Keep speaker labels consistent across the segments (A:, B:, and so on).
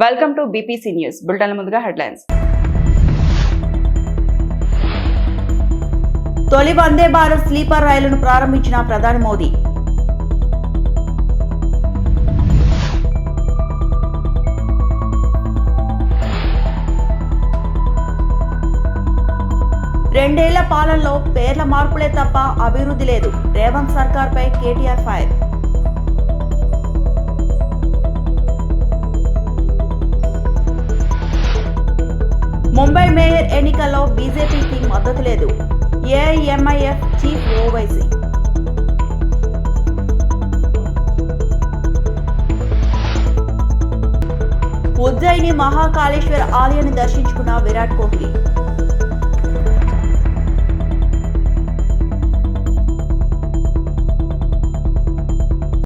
A: Welcome to BPC news bulletin. ముందుగా headlines.
B: తొలి Vande Bharat sleeper రైలును ప్రారంభించిన ప్రధాని మోదీ. రెండేళ్ల పాలనలో పేర్ల మార్పులే తప్ప అభివృద్ధి లేదు. రేవంత్ సర్కార్పై కేటీఆర్ ఫైర్. ముంబై మేయర్ ఎన్నికల్లో బీజేపీకి మద్దతు లేదు. ఏఐఎంఐఎఫ్ చీఫ్ ఓవైసీ. ఉజ్జయిని మహాకాళేశ్వర ఆలయాన్ని దర్శించుకున్న విరాట్ కోహ్లీ.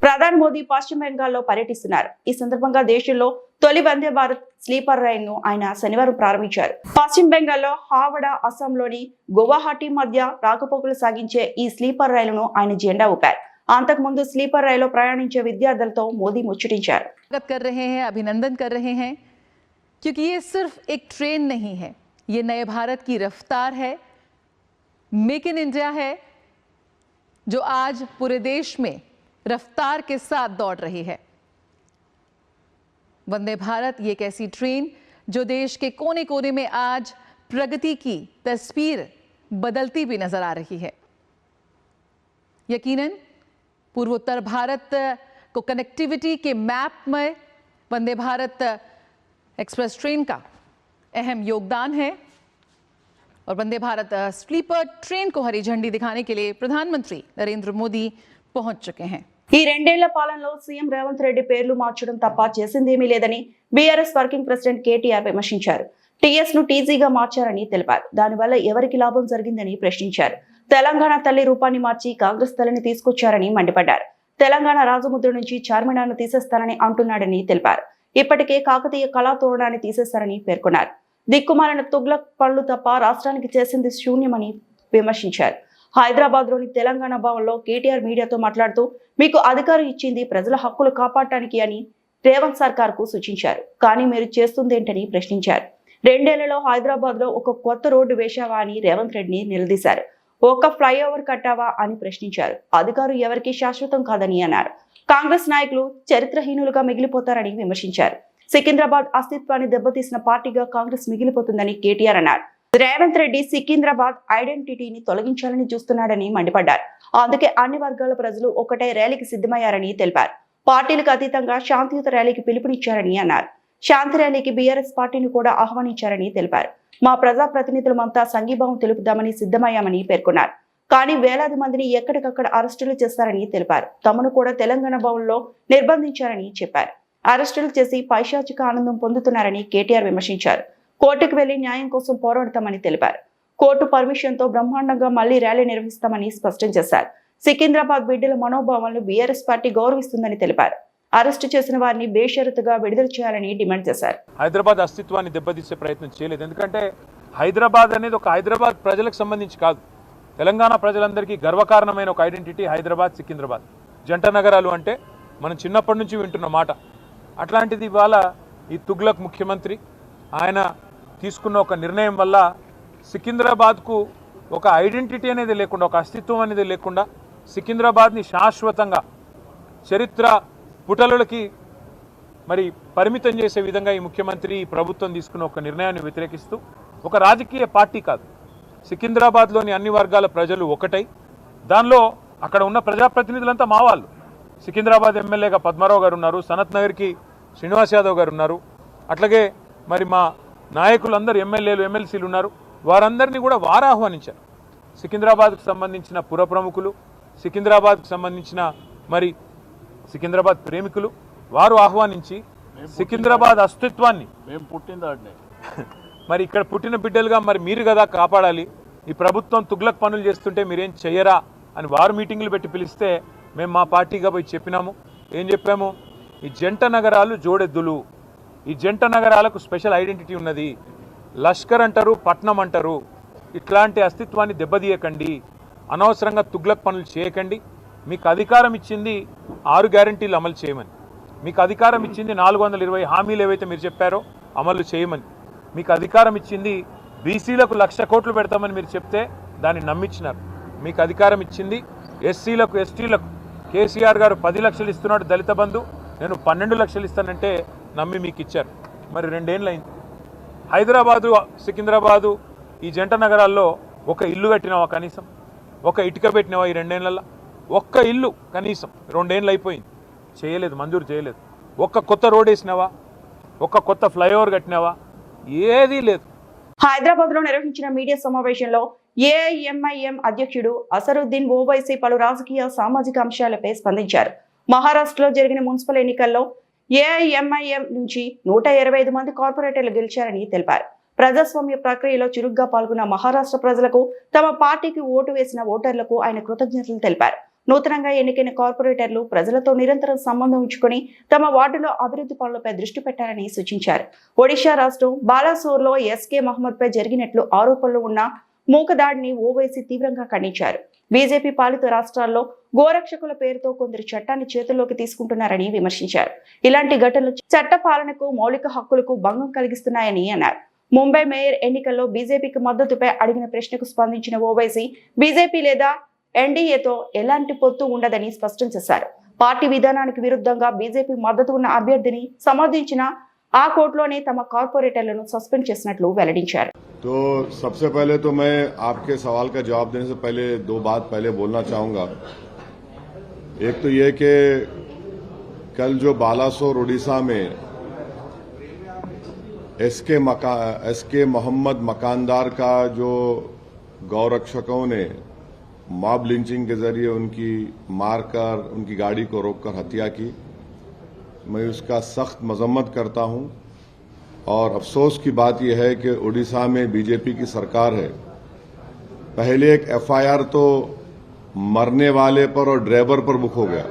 A: ప్రధాని మోదీ పశ్చిమ బెంగాల్లో పర్యటిస్తున్నారు. ఈ సందర్భంగా దేశంలో తొలి వందే భారత్ స్లీపర్ రైలును ఆయన శనివారం ప్రారంభించారు. పశ్చిమ బెంగాల్లో హావడా, అస్సాంలోని గువాహటి మధ్య రాకపోకలు సాగించే ఈ స్లీపర్ రైలును ఆయన జెండా ఊపారు. అంతకుముందు స్లీపర్ రైలు ప్రయాణించే విద్యార్థులతో మోదీ ముచ్చటించారు.
C: अभिनंदन कर रहे हैं क्योंकि ये सिर्फ एक ट्रेन नहीं है, ये नए भारत की रफ्तार है, मेक इन इंडिया है, जो आज पूरे देश में रफ्तार के साथ दौड़ रही है. वंदे भारत ये एक ऐसी ट्रेन जो देश के कोने कोने में आज प्रगति की तस्वीर बदलती भी नजर आ रही है. यकीनन पूर्वोत्तर भारत को कनेक्टिविटी के मैप में वंदे भारत एक्सप्रेस ट्रेन का अहम योगदान है और वंदे भारत स्लीपर ट्रेन को हरी झंडी दिखाने के लिए प्रधानमंत्री नरेंद्र मोदी पहुंच चुके हैं.
A: ఈ రెండేళ్ల పాలనలో సీఎం రేవంత్ రెడ్డి పేర్లు మార్చడం తప్ప చేసిందేమీ లేదని బీఆర్ఎస్ వర్కింగ్ ప్రెసిడెంట్ కేటీఆర్ విమర్శించారు. టీఎస్ ను టీజీగా మార్చారని తెలిపారు. దానివల్ల ఎవరికి లాభం జరిగిందని ప్రశ్నించారు. తెలంగాణ తల్లి రూపాన్ని మార్చి కాంగ్రెస్ తల్లిని తీసుకొచ్చారని మండిపడ్డారు. తెలంగాణ రాజముద్ర నుంచి చార్మినార్ను తీసేస్తానని అంటున్నాడని తెలిపారు. ఇప్పటికే కాకతీయ కళాతోరణాన్ని తీసేస్తారని పేర్కొన్నారు. దిక్కుమాలిన తుగ్లక్ పనులు తప్ప రాష్ట్రానికి చేసింది శూన్యమని విమర్శించారు. హైదరాబాద్ లోని తెలంగాణ భవన్లో కేటీఆర్ మీడియాతో మాట్లాడుతూ, మీకు అధికారం ఇచ్చింది ప్రజల హక్కులు కాపాడటానికి అని రేవంత్ సర్కార్ కు సూచించారు. కానీ మీరు చేస్తుందేంటని ప్రశ్నించారు. రెండేళ్లలో హైదరాబాద్ లో ఒక కొత్త రోడ్డు వేశావా అని రేవంత్ రెడ్డిని నిలదీశారు. ఒక ఫ్లైఓవర్ కట్టావా అని ప్రశ్నించారు. అధికారం ఎవరికి శాశ్వతం కాదని అన్నారు. కాంగ్రెస్ నాయకులు చరిత్రహీనులుగా మిగిలిపోతారని విమర్శించారు. సికింద్రాబాద్ అస్తిత్వాన్ని దెబ్బతీసిన పార్టీగా కాంగ్రెస్ మిగిలిపోతుందని కేటీఆర్ అన్నారు. రేవంత్ రెడ్డి సికింద్రాబాద్ ఐడెంటిటీని తొలగించాలని చూస్తున్నాడని మండిపడ్డారు. అందుకే అన్ని వర్గాల ప్రజలు ఒకటే ర్యాలీకి సిద్ధమయ్యారని తెలిపారు. పార్టీలకు అతీతంగా శాంతియుత ర్యాలీకి పిలుపునిచ్చారని అన్నారు. శాంతి ర్యాలీకి బీఆర్ఎస్ పార్టీని కూడా ఆహ్వానించారని తెలిపారు. మా ప్రజా ప్రతినిధులమంతా సంఘీభావం తెలుపుదామని సిద్ధమయ్యామని పేర్కొన్నారు. కానీ వేలాది మందిని ఎక్కడికక్కడ అరెస్టులు చేస్తారని తెలిపారు. తమను కూడా తెలంగాణ భవన్లో నిర్బంధించారని చెప్పారు. అరెస్టులు చేసి పైశాచిక ఆనందం పొందుతున్నారని కేటీఆర్ విమర్శించారు. కోర్టుకు వెళ్లి న్యాయం కోసం పోరాడతామని తెలిపారు. కోర్టు పర్మిషన్ తో బ్రహ్మాండంగా మళ్లీ ర్యాలీ నిర్వహిస్తామని స్పష్టం చేశారు. సికింద్రాబాద్ బిడ్డల మనోభావాలను బీఆర్ఎస్ పార్టీ గౌరవిస్తుందని తెలిపారు. అరెస్టు చేసిన వారిని బేషరతుగా విడుదల చేయాలని డిమాండ్ చేశారు.
D: హైదరాబాద్ అస్తిత్వాన్ని దెబ్బతీసే ప్రయత్నం చేయలేదు. ఎందుకంటే హైదరాబాద్ అనేది ఒక హైదరాబాద్ ప్రజలకు సంబంధించి కాదు, తెలంగాణ ప్రజలందరికీ గర్వకారణమైన ఒక ఐడెంటిటీ హైదరాబాద్, సికింద్రాబాద్ జంట నగరాలు అంటే మనం చిన్నప్పటి నుంచి వింటున్న మాట. అట్లాంటిది ఇవాళ ఈ తుగ్లక్ ముఖ్యమంత్రి ఆయన తీసుకున్న ఒక నిర్ణయం వల్ల సికింద్రాబాద్కు ఒక ఐడెంటిటీ అనేది లేకుండా, ఒక అస్తిత్వం అనేది లేకుండా సికింద్రాబాద్ని శాశ్వతంగా చరిత్ర పుటలకి మరి పరిమితం చేసే విధంగా ఈ ముఖ్యమంత్రి, ఈ ప్రభుత్వం తీసుకున్న ఒక నిర్ణయాన్ని వ్యతిరేకిస్తూ, ఒక రాజకీయ పార్టీ కాదు, సికింద్రాబాద్లోని అన్ని వర్గాల ప్రజలు ఒకటై, దానిలో అక్కడ ఉన్న ప్రజాప్రతినిధులంతా మా వాళ్ళు. సికింద్రాబాద్ ఎమ్మెల్యేగా పద్మారావు గారు ఉన్నారు, సనత్ నగర్కి శ్రీనివాస్ యాదవ్ గారు ఉన్నారు, అట్లాగే మరి మా నాయకులందరూ ఎమ్మెల్యేలు, ఎమ్మెల్సీలు ఉన్నారు. వారందరినీ కూడా వారు ఆహ్వానించారు. సికింద్రాబాద్కు సంబంధించిన పుర ప్రముఖులు, సికింద్రాబాద్కు సంబంధించిన మరి సికింద్రాబాద్ ప్రేమికులు వారు ఆహ్వానించి సికింద్రాబాద్ అస్తిత్వాన్ని మరి ఇక్కడ పుట్టిన బిడ్డలుగా మరి మీరు కదా కాపాడాలి, ఈ ప్రభుత్వం తుగ్లక్ పనులు చేస్తుంటే మీరేం చెయ్యరా అని వారు మీటింగులు పెట్టి పిలిస్తే మేము మా పార్టీగా పోయి చెప్పినాము. ఏం చెప్పాము? ఈ జంట నగరాలు జోడెద్దులు, ఈ జంట నగరాలకు స్పెషల్ ఐడెంటిటీ ఉన్నది. లష్కర్ అంటారు, పట్నం అంటారు. ఇట్లాంటి అస్తిత్వాన్ని దెబ్బతీయకండి, అనవసరంగా తుగ్లక్ పనులు చేయకండి. మీకు అధికారం ఇచ్చింది 6 గ్యారంటీలు అమలు చేయమని. మీకు అధికారం ఇచ్చింది 420 హామీలు ఏవైతే మీరు చెప్పారో అమలు చేయమని. మీకు అధికారం ఇచ్చింది బీసీలకు 1,00,000 కోట్లు పెడతామని మీరు చెప్తే దాన్ని నమ్మించినారు. మీకు అధికారం ఇచ్చింది ఎస్సీలకు ఎస్టీలకు కేసీఆర్ గారు 10 లక్షలు ఇస్తున్నాడు దళిత బంధు, నేను 12 లక్షలు ఇస్తానంటే నమ్మి మీకు ఇచ్చారు. మరి 2 ఏళ్ళు అయింది. హైదరాబాదు సికింద్రాబాదు ఈ జంట నగరాల్లో ఒక ఇల్లు కట్టినావా కనీసం? ఒక ఇటుక పెట్టినావా ఈ 2 ఏళ్లలో? ఒక్క ఇల్లు కనీసం 2 ఏళ్ళు అయిపోయింది, చేయలేదు, మంజూరు చేయలేదు. ఒక్క కొత్త రోడ్ వేసినావా? ఒక్క కొత్త ఫ్లైఓవర్ కట్టినావా? ఏదీ లేదు.
A: హైదరాబాద్ లో నిర్వహించిన మీడియా సమావేశంలో ఏఐఎంఐఎం అధ్యక్షుడు అసరుద్దీన్ ఓవైసీ పలు రాజకీయ సామాజిక అంశాలపై స్పందించారు. మహారాష్ట్రలో జరిగిన మున్సిపల్ ఎన్నికల్లో ఏఐఎంఐఎం నుంచి 125 మంది కార్పొరేటర్లు గెలిచారని తెలిపారు. ప్రజాస్వామ్య ప్రక్రియలో చురుగ్గా పాల్గొన్న మహారాష్ట్ర ప్రజలకు, తమ పార్టీకి ఓటు వేసిన ఓటర్లకు ఆయన కృతజ్ఞతలు తెలిపారు. నూతనంగా ఎన్నికైన కార్పొరేటర్లు ప్రజలతో నిరంతరం సంబంధం ఉంచుకొని తమ వార్డులో అభివృద్ధి పనులపై దృష్టి పెట్టాలని సూచించారు. ఒడిషా రాష్ట్రం బాలాసోర్లో ఎస్కే మహమ్మద్ పై జరిగినట్లు ఆరోపణలు ఉన్న మూకదాడిని ఓవైసీ తీవ్రంగా ఖండించారు. బీజేపీ పాలిత రాష్ట్రాల్లో గోరక్షకుల పేరుతో కొందరు చట్టాన్ని చేతుల్లోకి తీసుకుంటున్నారని విమర్శించారు. ఇలాంటి ఘటనలు చట్ట పాలనకు, మౌలిక హక్కులకు భంగం కలిగిస్తున్నాయని అన్నారు. ముంబై మేయర్ ఎన్నికల్లో బీజేపీకి మద్దతుపై అడిగిన ప్రశ్నకు స్పందించిన ఓవైసీ బీజేపీ లేదా ఎన్డీఏతో ఎలాంటి పొత్తు ఉండదని స్పష్టం చేశారు. పార్టీ విధానానికి విరుద్ధంగా బీజేపీ మద్దతు ఉన్న అభ్యర్థిని సమర్థించిన ఆ కోర్టులోనే తమ కార్పొరేటర్లను సస్పెండ్ చేసినట్లు వెల్లడించారు.
E: तो सबसे पहले तो मैं आपके सवाल का जवाब देने से पहले 2 बात पहले बोलना चाहूंगा। एक तो ये कि कल जो बालासोर उड़ीसा में एसके मोहम्मद मकानदार का जो गौरक्षकों ने मॉब लिंचिंग के जरिए उनकी मारकर उनकी गाड़ी को रोककर हत्या की, मैं उसका सख्त मजम्मत करता हूं। और अफसोस की बात यह है कि उड़ीसा में बीजेपी की सरकार है। पहले एक एफआईआर तो मरने वाले पर और ड्राइवर पर बुक हो गया,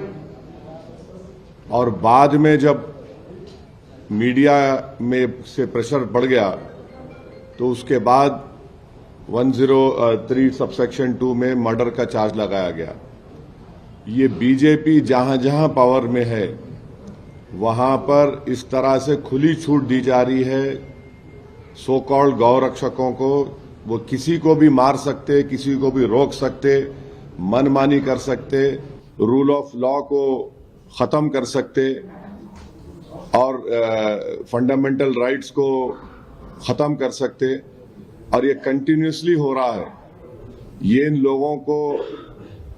E: और बाद में जब मीडिया में से प्रेशर बढ़ गया तो उसके बाद 103 सबसेक्शन 2 में मर्डर का चार्ज लगाया गया। ये बीजेपी जहां जहां पावर में है वहां पर इस तरह से खुली छूट दी जा रही है सो कॉल्ड गौरक्षकों को। वो किसी को भी मार सकते, किसी को भी रोक सकते, मनमानी कर सकते, रूल ऑफ लॉ को खत्म कर सकते और फंडामेंटल राइट्स को खत्म कर सकते। और ये कंटिन्यूसली हो रहा है। ये इन लोगों को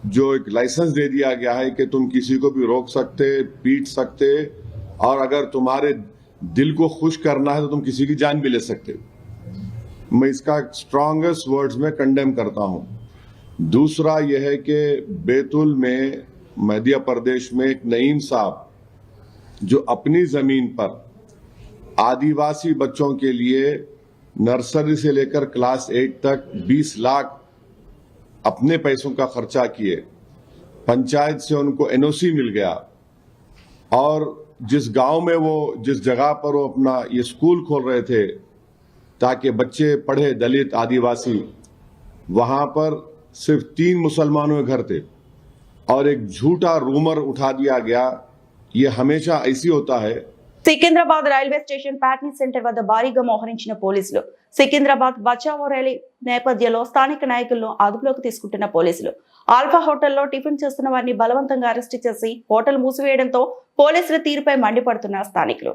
E: जो एक लाइसेंस दे दिया गया है कि तुम किसी को भी रोक सकते, पीट सकते, और अगर तुम्हारे दिल को खुश करना है तो तुम किसी की जान भी ले सकते। मैं इसका स्ट्रॉन्गेस्ट वर्ड्स में कंडेम करता हूं। दूसरा यह है कि बैतूल में मध्य प्रदेश में एक नईम साहब जो अपनी जमीन पर आदिवासी बच्चों के लिए नर्सरी से लेकर क्लास 8 तक 20 लाख अपने पैसों का खर्चा किए, पंचायत से उनको एनओसी मिल गया, और जिस गांव में वो जिस जगह पर वो अपना ये स्कूल खोल रहे थे ताकि बच्चे पढ़े दलित आदिवासी, वहां पर सिर्फ 3 मुसलमानों के घर थे और एक झूठा रूमर उठा दिया गया। ये हमेशा ऐसी होता है।
A: Secunderabad railway station Patny centre వద్ద భారీగా మోహరించిన పోలీసులు. సికింద్రాబాద్ బచావో ర్యాలీ నేపథ్యంలో స్థానిక నాయకులను అదుపులోకి తీసుకుంటున్న పోలీసులు ఆల్ఫా హోటల్లో టిఫిన్ చేస్తున్న వారిని బలవంతంగా అరెస్టు చేసి హోటల్ మూసివేయడంతో పోలీసుల తీరుపై మండిపడుతున్న స్థానికులు.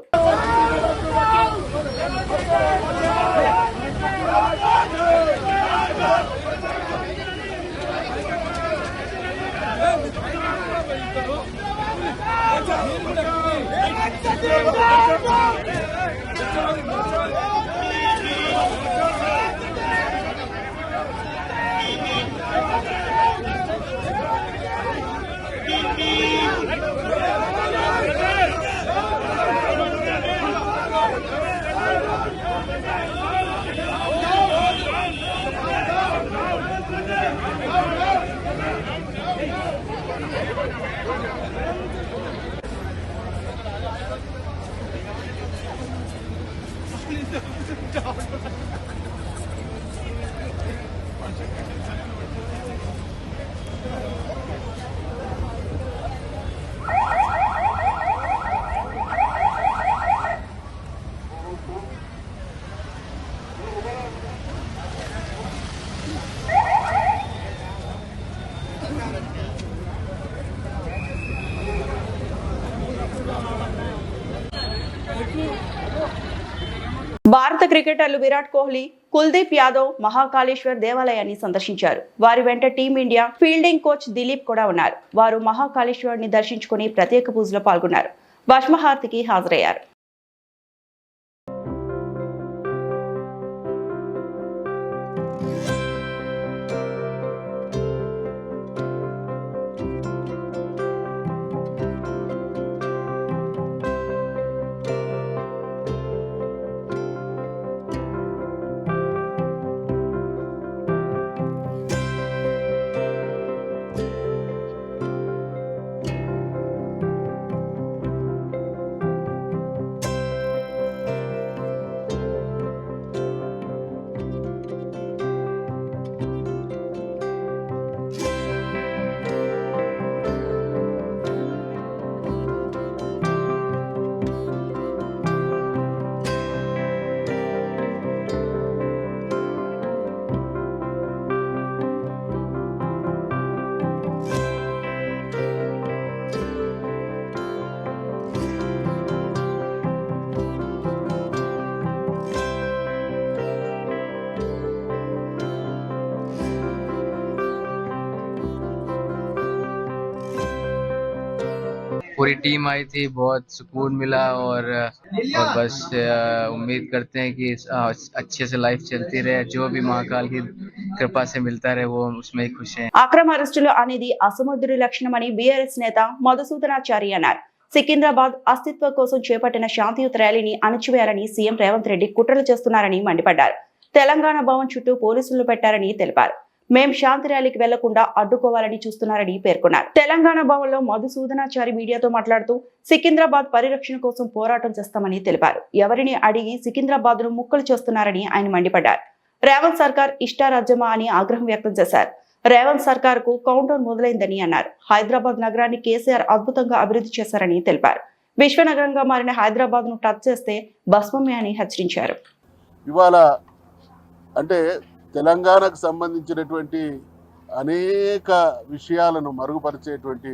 A: భారత క్రికెటర్లు విరాట్ కోహ్లీ, కుల్దీప్ యాదవ్ మహాకాళేశ్వర్ దేవాలయాన్ని సందర్శించారు. వారి వెంట టీమిండియా ఫీల్డింగ్ కోచ్ దిలీప్ కూడా ఉన్నారు. వారు మహాకాళేశ్వరుని దర్శించుకుని ప్రత్యేక పూజలో పాల్గొన్నారు. భస్మహారతికి హాజరయ్యారు.
F: पूरी टीम आई थी, बहुत सुकून मिला और बस उम्मीद करते हैं कि अच्छे से लाइफ चलती रहे, जो भी महाकाल की कृपा से मिलता रहे वो उसमें ही खुश हैं।
A: అక్రమ అరెస్టులు అనేది అసమర్థుడి లక్షణమని బీఆర్ఎస్ నేత మధుసూదనాచారి అన్నారు. సికింద్రాబాద్ అస్తిత్వ కోసం చేపట్టిన శాంతియుత ర్యాలీని అణచివేయాలని సీఎం రేవంత్ రెడ్డి కుట్రలు చేస్తున్నారని మండిపడ్డారు. తెలంగాణ భవన్ చుట్టూ పోలీసులు పెట్టారని తెలిపారు. మేం శాంతి ర్యాలీకి వెళ్లకుండా అడ్డుకోవాలని చూస్తున్నారని పేర్కొన్నారు. తెలంగాణ భవన్ లో మధుసూదనాచారి మీడియాతో మాట్లాడుతూ సికింద్రాబాద్ పరిరక్షణ కోసం పోరాటం చేస్తామని తెలిపారు. ఎవరిని అడిగి సికింద్రాబాద్ ను ముక్కలు చేస్తున్నారని ఆయన మండిపడ్డారు. రేవంత్ సర్కార్ ఇష్టారాజ్యమా అని ఆగ్రహం వ్యక్తం చేశారు. రేవంత్ సర్కార్ కు కౌంటర్ మొదలైందని అన్నారు. హైదరాబాద్ నగరాన్ని కేసీఆర్ అద్భుతంగా అభివృద్ధి చేశారని తెలిపారు. విశ్వనగరంగా మారిన హైదరాబాద్ ను టచ్ చేస్తే భస్మమే అని హెచ్చరించారు.
G: ఇవాళ అంటే తెలంగాణకు సంబంధించినటువంటి అనేక విషయాలను మరుగుపరిచేటువంటి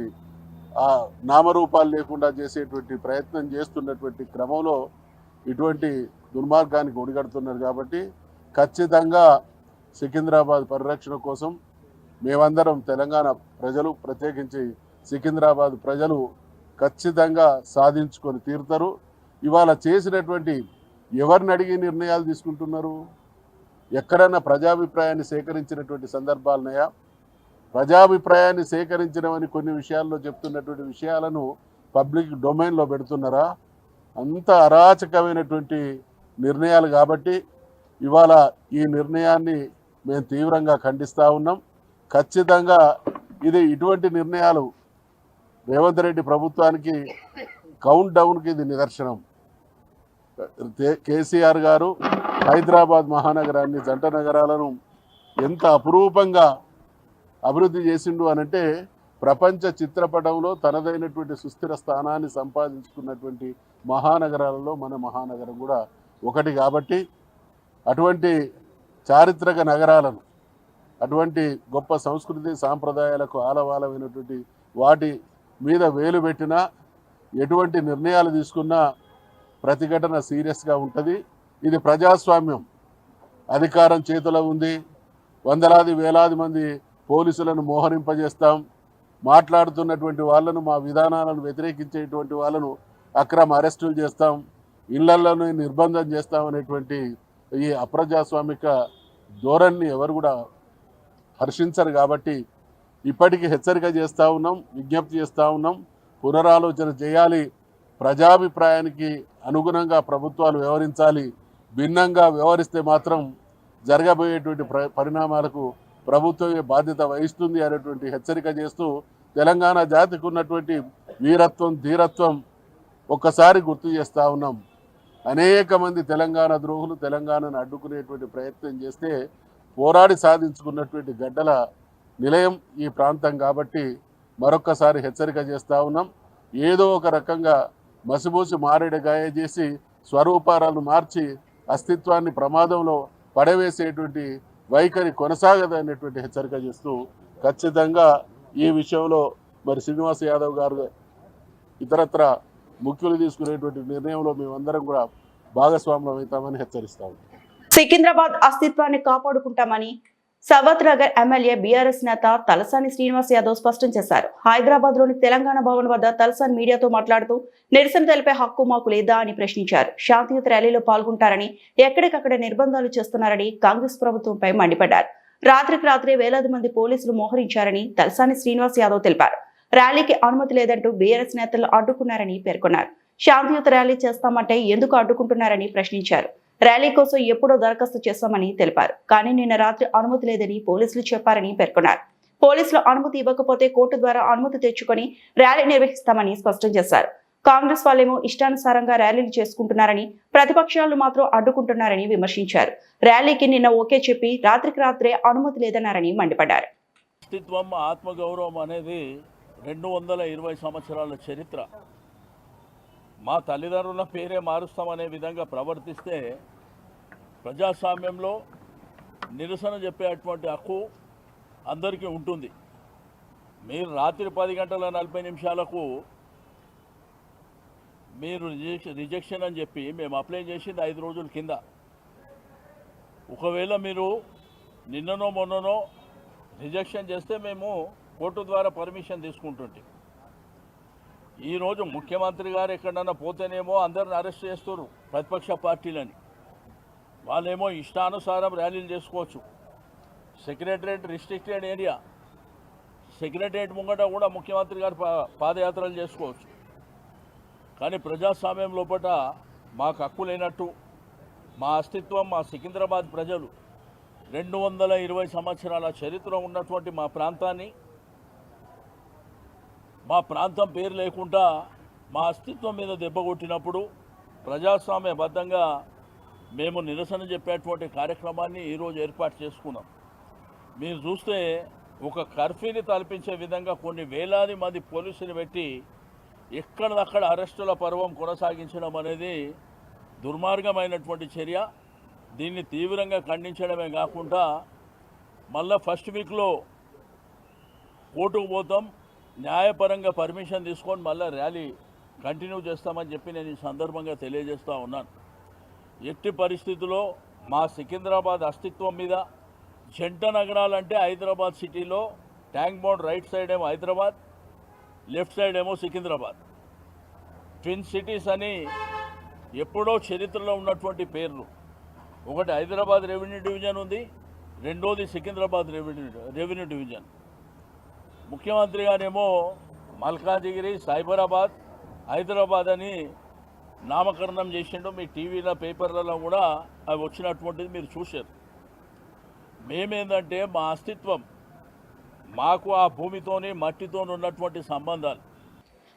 G: ఆ నామరూపాలు లేకుండా చేసేటువంటి ప్రయత్నం చేస్తున్నటువంటి క్రమంలో ఇటువంటి దుర్మార్గానికి ఒడిగడుతున్నారు. కాబట్టి ఖచ్చితంగా సికింద్రాబాద్ పరిరక్షణ కోసం మేమందరం తెలంగాణ ప్రజలు, ప్రత్యేకించి సికింద్రాబాద్ ప్రజలు ఖచ్చితంగా సాధించుకొని తీరుతారు. ఇవాళ చేసినటువంటి ఎవరిని అడిగి నిర్ణయాలు తీసుకుంటున్నారు? ఎక్కడన్నా ప్రజాభిప్రాయాన్ని సేకరించినటువంటి సందర్భాలున్నాయా? ప్రజాభిప్రాయాన్ని సేకరించినవని కొన్ని విషయాల్లో చెప్తున్నటువంటి విషయాలను పబ్లిక్ డొమైన్లో పెడుతున్నారా? అంత అరాచకమైనటువంటి నిర్ణయాలు. కాబట్టి ఇవాళ ఈ నిర్ణయాన్ని మేము తీవ్రంగా ఖండిస్తూ ఉన్నాం. ఖచ్చితంగా ఇటువంటి నిర్ణయాలు రేవంత్ రెడ్డి ప్రభుత్వానికి కౌంట్ డౌన్కి ఇది నిదర్శనం. కేసీఆర్ గారు హైదరాబాద్ మహానగరాన్ని, జంట నగరాలను ఎంత అపురూపంగా అభివృద్ధి చేసిండు అనంటే ప్రపంచ చిత్రపటంలో తనదైనటువంటి సుస్థిర స్థానాన్ని సంపాదించుకున్నటువంటి మహానగరాలలో మన మహానగరం కూడా ఒకటి. కాబట్టి అటువంటి చారిత్రక నగరాలను, అటువంటి గొప్ప సంస్కృతి సాంప్రదాయాలకు ఆలవాలమైనటువంటి వాటి మీద వేలు పెట్టినా, ఎటువంటి నిర్ణయాలు తీసుకున్నా ప్రతిఘటన సీరియస్గా ఉంటుంది. ఇది ప్రజాస్వామ్యం. అధికారం చేతిలో ఉంది. వందలాది వేలాది మంది పోలీసులను మోహరింపజేస్తాం. మాట్లాడుతున్నటువంటి వాళ్ళను, మా విధానాలను వ్యతిరేకించేటువంటి వాళ్ళను అక్రమ అరెస్టులు చేస్తాం, ఇళ్లలోనే నిర్బంధం చేస్తామనేటువంటి ఈ అప్రజాస్వామిక ధోరణిని ఎవరు కూడా హర్షించరు. కాబట్టి ఇప్పటికీ హెచ్చరిక చేస్తూ ఉన్నాం, విజ్ఞప్తి చేస్తూ ఉన్నాం, పునరాలోచన చేయాలి. ప్రజాభిప్రాయానికి అనుగుణంగా ప్రభుత్వాలు వ్యవహరించాలి. భిన్నంగా వ్యవహరిస్తే మాత్రం జరగబోయేటువంటి పరిణామాలకు ప్రభుత్వమే బాధ్యత వహిస్తుంది అనేటువంటి హెచ్చరిక చేస్తూ తెలంగాణ జాతికి ఉన్నటువంటి వీరత్వం, ధీరత్వం ఒక్కసారి గుర్తు చేస్తూ ఉన్నాం. అనేక మంది తెలంగాణ ద్రోహులు తెలంగాణను అడ్డుకునేటువంటి ప్రయత్నం చేస్తే పోరాడి సాధించుకున్నటువంటి గడ్డల నిలయం ఈ ప్రాంతం. కాబట్టి మరొక్కసారి హెచ్చరిక చేస్తూ ఉన్నాం. ఏదో ఒక రకంగా మసిబూసి మారేడుగాయ చేసి స్వరూపాలను మార్చి అస్తిత్వాన్ని ప్రమాదంలో పడవేసేటువంటి వైఖరి కొనసాగదనేటువంటి హెచ్చరిక చేస్తూ ఖచ్చితంగా ఈ విషయంలో మరి శ్రీనివాస్ యాదవ్ గారు ఇతరత్ర ముఖ్యులు తీసుకునేటువంటి నిర్ణయంలో మేమందరం కూడా భాగస్వాములం అవుతామని హెచ్చరిస్తా ఉన్నాం.
A: సికింద్రాబాద్ అస్తిత్వాన్ని కాపాడుకుంటామని సవత్ నగర్ ఎమ్మెల్యే బీఆర్ఎస్ నేత తలసాని శ్రీనివాస్ యాదవ్ స్పష్టం చేశారు. హైదరాబాద్ లోని తెలంగాణ భవన్ వద్ద తలసాని మీడియాతో మాట్లాడుతూ నిరసన తెలిపే హక్కు మాకు లేదా అని ప్రశ్నించారు. శాంతియుత ర్యాలీలో పాల్గొంటారని ఎక్కడికక్కడ నిర్బంధాలు చేస్తున్నారని కాంగ్రెస్ ప్రభుత్వంపై మండిపడ్డారు. రాత్రికి రాత్రే వేలాది మంది పోలీసులు మోహరించారని తలసాని శ్రీనివాస్ యాదవ్ తెలిపారు. ర్యాలీకి అనుమతి లేదంటూ బీఆర్ఎస్ నేతలు అడ్డుకున్నారని పేర్కొన్నారు. శాంతియుత ర్యాలీ చేస్తామంటే ఎందుకు అడ్డుకుంటున్నారని ప్రశ్నించారు. ర్యాలీ కోసం ఎప్పుడో దరఖాస్తు చేస్తామని తెలిపారు. కానీ నిన్న రాత్రి అనుమతి లేదని పోలీసులు చెప్పారని పేర్కొన్నారు. పోలీసులు అనుమతి ఇవ్వకపోతే కోర్టు ద్వారా అనుమతి తెచ్చుకొని ర్యాలీ నిర్వహిస్తామని స్పష్టం చేశారు. కాంగ్రెస్ వాళ్ళేమో ఇష్టానుసారంగా ర్యాలీలు చేసుకుంటున్నారని, ప్రతిపక్షాలు మాత్రం అడ్డుకుంటున్నారని విమర్శించారు. ర్యాలీకి నిన్న ఓకే చెప్పి రాత్రికి రాత్రే అనుమతి లేదన్నారని మండిపడ్డారు.
H: అస్తిత్వం, ఆత్మగౌరవం అనేది 220 సంవత్సరాల చరిత్ర. మా తల్లిదండ్రుల పేరే మారుస్తామనే విధంగా ప్రవర్తిస్తే ప్రజాస్వామ్యంలో నిరసన చెప్పేటువంటి హక్కు అందరికీ ఉంటుంది. మీరు రాత్రి 10:40 మీరు రిజెక్షన్ అని చెప్పి మేము అప్లై చేసింది 5 రోజుల కింద. ఒకవేళ మీరు నిన్ననో మొన్ననో రిజెక్షన్ చేస్తే మేము కోర్టు ద్వారా పర్మిషన్ తీసుకుంటుంటే, ఈరోజు ముఖ్యమంత్రి గారు ఎక్కడన్నా పోతేనేమో అందరిని అరెస్ట్ చేస్తారు ప్రతిపక్ష పార్టీలని. వాళ్ళేమో ఇష్టానుసారం ర్యాలీలు చేసుకోవచ్చు. సెక్రటరేట్ రిస్ట్రిక్టెడ్ ఏరియా, సెక్రటరేట్ ముంగట కూడా ముఖ్యమంత్రి గారు పాదయాత్రలు చేసుకోవచ్చు. కానీ ప్రజాస్వామ్యం లోపల మాకు హక్కు లేనట్టు, మా అస్తిత్వం, మా సికింద్రాబాద్ ప్రజలు 220 సంవత్సరాల చరిత్ర ఉన్నటువంటి మా ప్రాంతాన్ని, మా ప్రాంతం పేరు లేకుండా మా అస్తిత్వం మీద దెబ్బ కొట్టినప్పుడు ప్రజాస్వామ్యబద్ధంగా మేము నిరసన చెప్పేటువంటి కార్యక్రమాన్ని ఈరోజు ఏర్పాటు చేసుకున్నాం. మీరు చూస్తే ఒక కర్ఫ్యూని తలపించే విధంగా కొన్ని వేలాది మంది పోలీసులు పెట్టి ఎక్కడదక్కడ అరెస్టుల పర్వం కొనసాగించడం అనేది దుర్మార్గమైనటువంటి చర్య. దీన్ని తీవ్రంగా ఖండించడమే కాకుండా మళ్ళీ ఫస్ట్ వీక్లో కోర్టుకు పోతాం, న్యాయపరంగా పర్మిషన్ తీసుకొని మళ్ళీ ర్యాలీ కంటిన్యూ చేస్తామని చెప్పి నేను ఈ సందర్భంగా తెలియజేస్తూ ఉన్నాను. ఎట్టి పరిస్థితుల్లో మా సికింద్రాబాద్ అస్తిత్వం మీద, జంట నగరాలంటే హైదరాబాద్ సిటీలో ట్యాంక్ బండ్ రైట్ సైడ్ ఏమో హైదరాబాద్, లెఫ్ట్ సైడ్ ఏమో సికింద్రాబాద్. ట్విన్ సిటీస్ అని ఎప్పుడో చరిత్రలో ఉన్నటువంటి పేర్లు. ఒకటి హైదరాబాద్ రెవెన్యూ డివిజన్ ఉంది, రెండోది సికింద్రాబాద్ రెవెన్యూ డివిజన్. ముఖ్యమంత్రి గారేమో మల్కాజిగిరి, సైబరాబాద్, హైదరాబాద్ అని నామకరణం చేసిండు. మీ టీవీలో, పేపర్లలో కూడా అవి వచ్చినటువంటిది మీరు చూశారు. మేమేందంటే మా అస్తిత్వం, మాకు ఆ భూమితోని మట్టితోని ఉన్నటువంటి సంబంధాలు.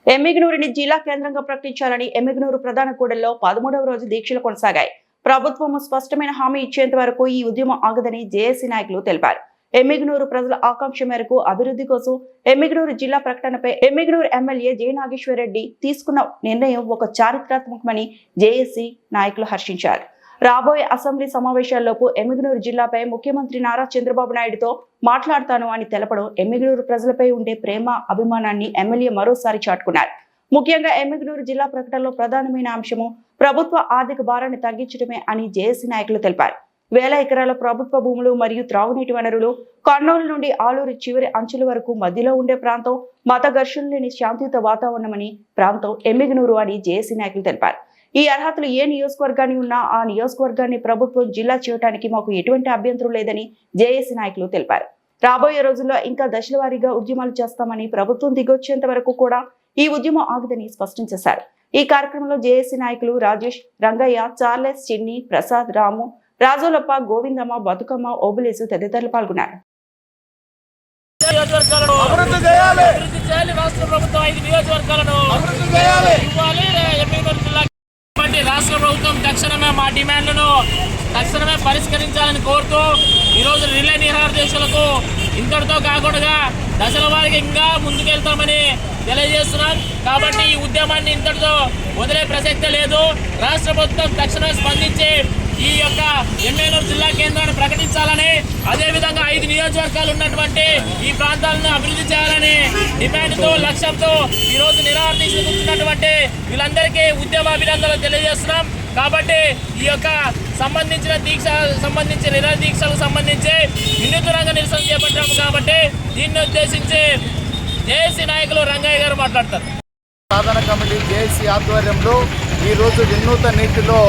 A: ఎమ్మిగనూరుని జిల్లా కేంద్రంగా ప్రకటించాలని ఎమ్మిగనూరు ప్రధాన కూడలిలో 13వ రోజు దీక్షలు కొనసాగాయి. ప్రభుత్వం స్పష్టమైన హామీ ఇచ్చేంత వరకు ఈ ఉద్యమం ఆగదని జేఏసీ నాయకులు తెలిపారు. ఎమ్మిగనూరు ప్రజల ఆకాంక్ష మేరకు అభివృద్ధి కోసం ఎమ్మిగనూరు జిల్లా ప్రకటనపై ఎమ్మిగనూరు ఎమ్మెల్యే జె నాగేశ్వరరెడ్డి తీసుకున్న నిర్ణయం ఒక చారిత్రాత్మకమని జేఏసీ నాయకులు హర్షించారు. రాబోయే అసెంబ్లీ సమావేశాల్లోపు ఎమ్మిగనూరు జిల్లాపై ముఖ్యమంత్రి నారా చంద్రబాబు నాయుడుతో మాట్లాడతాను అని తెలపడం ఎమ్మిగనూరు ప్రజలపై ఉండే ప్రేమ, అభిమానాన్ని ఎమ్మెల్యే మరోసారి చాటుకున్నారు. ముఖ్యంగా ఎమ్మిగనూరు జిల్లా ప్రకటనలో ప్రధానమైన అంశము ప్రభుత్వ ఆర్థిక భారాన్ని తగ్గించడమే అని జేఏసీ నాయకులు తెలిపారు. 1000 ఎకరాల ప్రభుత్వ భూములు మరియు త్రాగునీటి వనరులు, కర్నూలు నుండి ఆలూరు చివరి అంచుల వరకు మధ్యలో ఉండే ప్రాంతం మత ఘర్షణ లేని శాంతియుత వాతావరణమని ప్రాంతం ఎమ్మిగనూరు అని జేఏసీ నాయకులు తెలిపారు. ఈ అర్హతలు ఏ నియోజకవర్గాన్ని ఉన్నా ఆ నియోజకవర్గాన్ని ప్రభుత్వం జిల్లా చేయడానికి మాకు ఎటువంటి అభ్యంతరం లేదని జేఏసీ నాయకులు తెలిపారు. రాబోయే రోజుల్లో ఇంకా దశల వారీగా ఉద్యమాలు చేస్తామని, ప్రభుత్వం దిగొచ్చేంత వరకు కూడా ఈ ఉద్యమం ఆగదని స్పష్టం చేశారు. ఈ కార్యక్రమంలో జేఏసీ నాయకులు రాజేష్, రంగయ్య, చార్లెస్, చిన్ని, ప్రసాద్, రాము, రాజోలప్ప, గోవిందమ్మ, బతుకమ్మ, ఓబులేసు తదితరులు పాల్గొన్నారు.
I: రాష్ట్ర ప్రభుత్వం తక్షణమే మా డిమాండ్లను తక్షణమే పరిష్కరించాలని కోరుతూ ఈరోజు రిలే నిరాదేశాలకు ఇంతటితో కాకుండా దశల వారికి ఇంకా ముందుకెళ్తామని తెలియజేస్తున్నాం. కాబట్టి ఈ ఉద్యమాన్ని ఇంతటితో వదిలే ప్రసక్తే లేదు. రాష్ట్ర ప్రభుత్వం తక్షణమే స్పందించి ఈ యొక్క ఎమ్మిగనూరు జిల్లా కేంద్రాన్ని ప్రకటించాలని, అదేవిధంగా 5 నియోజకవర్గాలు ఉన్నటువంటి ఈ ప్రాంతాలను అభివృద్ధి చేయాలని డిమాండ్తో, లక్ష్యంతో ఈరోజు నిరాహార దీక్ష కూర్చున్నటువంటి వీళ్ళందరికీ ఉద్యమ అభినందనలు తెలియజేస్తున్నాం. కాబట్టి ఈ యొక్క సంబంధించిన నిరసన దీక్షలకు సంబంధించి వినూత్నంగా నిరసన చేపట్టాము. కాబట్టి దీన్ని ఉద్దేశించి జేఏసీ నాయకులు రంగయ్య గారు మాట్లాడతారు.
J: సాధన కమిటీ జేఏసీ ఆధ్వర్యంలో ఈరోజు వినూత్న నీటిలో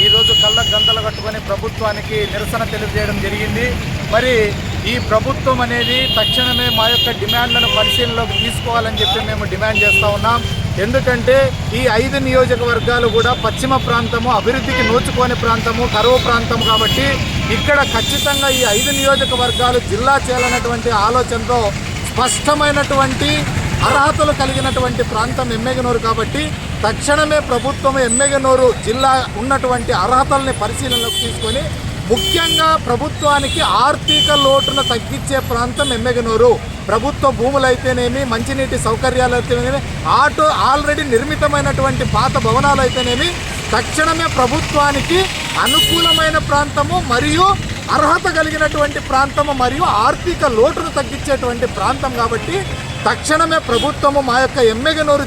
J: ఈరోజు కళ్ళ గంతలు కట్టుకొని ప్రభుత్వానికి నిరసన తెలియజేయడం జరిగింది. మరి ఈ ప్రభుత్వం అనేది తక్షణమే మా యొక్క డిమాండ్లను పరిశీలనలోకి తీసుకోవాలని చెప్పి మేము డిమాండ్ చేస్తూ ఉన్నాం. ఎందుకంటే ఈ 5 నియోజకవర్గాలు కూడా పశ్చిమ ప్రాంతము, అభివృద్ధికి నోచుకోని ప్రాంతము, కరువు ప్రాంతం. కాబట్టి ఇక్కడ ఖచ్చితంగా ఈ 5 నియోజకవర్గాలు జిల్లా చేయాలన్నటువంటి ఆలోచనతో స్పష్టమైనటువంటి అర్హతలు కలిగినటువంటి ప్రాంతం ఎమ్మెగనూరు. కాబట్టి తక్షణమే ప్రభుత్వం ఎమ్మెగనూరు జిల్లా ఉన్నటువంటి అర్హతల్ని పరిశీలనలోకి తీసుకొని ముఖ్యంగా ప్రభుత్వానికి ఆర్థిక లోటును తగ్గించే ప్రాంతం ఎమ్మెగనూరు. ప్రభుత్వ భూములు అయితేనేమి, మంచినీటి సౌకర్యాలు అయితేనేమి, ఆల్రెడీ నిర్మితమైనటువంటి పాత భవనాలు అయితేనేమి తక్షణమే ప్రభుత్వానికి అనుకూలమైన ప్రాంతము మరియు అర్హత కలిగినటువంటి ప్రాంతము మరియు ఆర్థిక లోటును తగ్గించేటువంటి ప్రాంతం. కాబట్టి తక్షణమే ప్రభుత్వము మా యొక్క ఎమ్మెగనూరు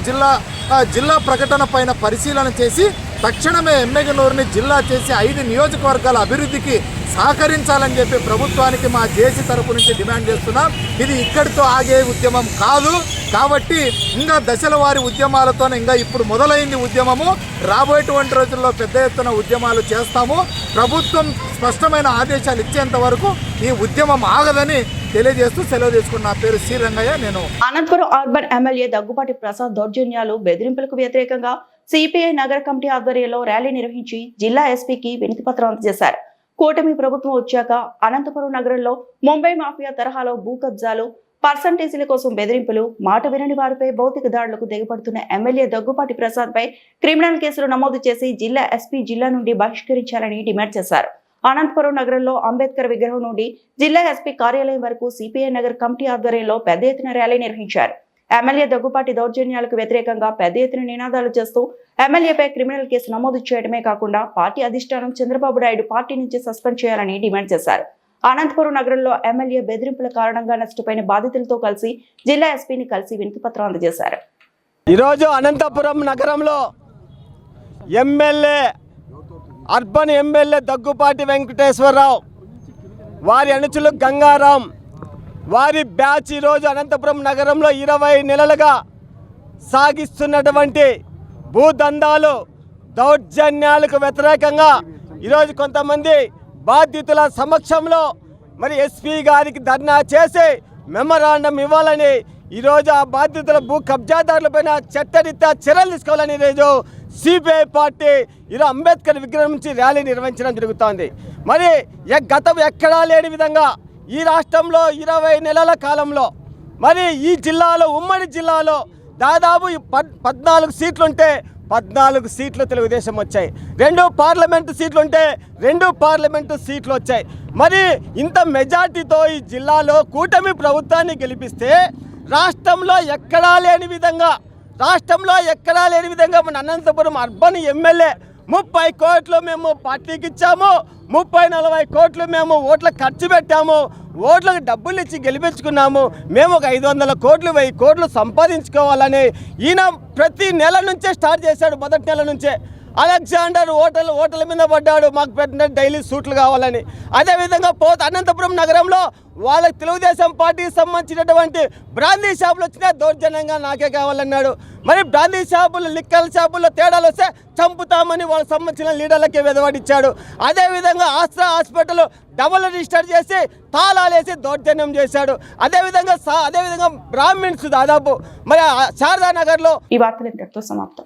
J: జిల్లా ప్రకటన పైన పరిశీలన చేసి తక్షణమే ఎమ్మెగనూరుని జిల్లా చేసి 5 నియోజకవర్గాల అభివృద్ధికి సహకరించాలని చెప్పి ప్రభుత్వానికి మా జేఏసీ తరపు నుంచి డిమాండ్ చేస్తున్నాం. ఇది ఇక్కడితో ఆగే ఉద్యమం కాదు. కాబట్టి ఇంకా దశల వారి ఉద్యమాలతోనే ఇంకా ఇప్పుడు మొదలైంది ఉద్యమము. రాబోయేటువంటి రోజుల్లో పెద్ద ఎత్తున ఉద్యమాలు చేస్తాము. ప్రభుత్వం స్పష్టమైన ఆదేశాలు ఇచ్చేంత వరకు ఈ ఉద్యమం ఆగదని తెలియజేస్తూ సెలవు తీసుకున్న. నా పేరు సి రంగయ్య. నేను
A: అనంతపురం అర్బన్ ఎమ్మెల్యే దగ్గుబాటి ప్రసాద్ దౌర్జన్యాలు, బెదిరింపులకు వ్యతిరేకంగా సిపిఐ నగర కమిటీ ఆధ్వర్యంలో ర్యాలీ నిర్వహించి జిల్లా ఎస్పీకి వినతిపత్రం అందజేశారు. కూటమి ప్రభుత్వం వచ్చాక అనంతపురం నగరంలో ముంబై మాఫియా తరహాలో భూ కబ్జాలు, పర్సంటేజీల కోసం బెదిరింపులు, మాట వినని వారిపై భౌతిక దాడులకు దిగబడుతున్న ఎమ్మెల్యే దగ్గుబాటి ప్రసాద్ పై క్రిమినల్ కేసులు నమోదు చేసి జిల్లా ఎస్పీ జిల్లా నుండి బహిష్కరించాలని డిమాండ్ చేశారు. అనంతపురం నగరంలో అంబేద్కర్ విగ్రహం నుండి జిల్లా ఎస్పీ కార్యాలయం వరకు సిపిఐ నగర్ కమిటీ ఆధ్వర్యంలో పెద్ద ఎత్తున ర్యాలీ నిర్వహించారు. ఎమ్మెల్యే దగ్గుబాటి దౌర్జన్యాలకు వ్యతిరేకంగా పెద్ద ఎత్తున నినాదాలు చేస్తూ ఎమ్మెల్యేపై క్రిమినల్ కేసు నమోదు చేయడమే కాకుండా పార్టీ అధిష్టానం చంద్రబాబు నాయుడు పార్టీ నుంచి సస్పెండ్ చేయాలని డిమాండ్ చేశారు. అనంతపురం నగరంలో ఎమ్మెల్యే బెదిరింపుల కారణంగా నష్టపోయిన బాధితులతో కలిసి జిల్లా ఎస్పీని కలిసి వినతిపత్రం అందజేశారు.
K: ఈరోజు అనంతపురం నగరంలో అర్బన్ ఎమ్మెల్యే దగ్గుపాటి వెంకటేశ్వరరావు, వారి అనుచులు గంగారాం, వారి బ్యాచ్ ఈరోజు అనంతపురం నగరంలో 20 నెలలుగా సాగిస్తున్నటువంటి భూదందాలు, దౌర్జన్యాలకు వ్యతిరేకంగా ఈరోజు కొంతమంది బాధితుల సమక్షంలో మరి ఎస్పీ గారికి ధర్నా చేసి మెమరాండం ఇవ్వాలని, ఈరోజు ఆ బాధితుల భూ కబ్జాదారులపైన చట్టరీత్యా చర్యలు తీసుకోవాలని ఈరోజు సిపిఐ పార్టీ ఈరోజు అంబేద్కర్ విగ్రహం నుంచి ర్యాలీ నిర్వహించడం జరుగుతోంది. మరి గతం ఎక్కడా లేని విధంగా ఈ రాష్ట్రంలో 20 నెలల కాలంలో మరి ఈ జిల్లాలో, ఉమ్మడి జిల్లాలో దాదాపు 14 సీట్లుంటే 14 సీట్లు తెలుగుదేశం వచ్చాయి. 2 పార్లమెంటు సీట్లుంటే 2 పార్లమెంటు సీట్లు వచ్చాయి. మరి ఇంత మెజార్టీతో ఈ జిల్లాలో కూటమి ప్రభుత్వాన్ని గెలిపిస్తే రాష్ట్రంలో ఎక్కడా లేని విధంగా మన అనంతపురం అర్బన్ ఎమ్మెల్యే 30 కోట్లు మేము పార్టీకి ఇచ్చాము, 30-40 కోట్లు మేము ఓట్లకు ఖర్చు పెట్టాము, ఓట్లకు డబ్బులు ఇచ్చి గెలిపించుకున్నాము, మేము ఒక 500 కోట్లు 1000 కోట్లు సంపాదించుకోవాలని ఈయన ప్రతి నెల నుంచే స్టార్ట్ చేశాడు. మొదటి నెల నుంచే అలెగ్జాండర్ హోటల్ మీద పడ్డాడు, మాకు పెట్టిన డైలీ సూట్లు కావాలని. అదేవిధంగా అనంతపురం నగరంలో వాళ్ళకి తెలుగుదేశం పార్టీకి సంబంధించినటువంటి బ్రాందీ షాపులు వచ్చినా దౌర్జన్యంగా నాకే కావాలన్నాడు. మరి బ్రాందీ షాపులు, లిక్కర్ షాపుల్లో తేడాలు వస్తే చంపుతామని వాళ్ళకి సంబంధించిన లీడర్లకే వెదవాడిచ్చాడు. అదేవిధంగా ఆస్ట్రా హాస్పిటల్ డబుల్ రిజిస్టర్ చేసి తాళాలేసి దౌర్జన్యం చేశాడు. అదేవిధంగా బ్రాహ్మిన్స్ దాదాపు మరి శారదా నగర్లో.
A: ఈ వార్తలు ఇంతటితో సమాప్తం.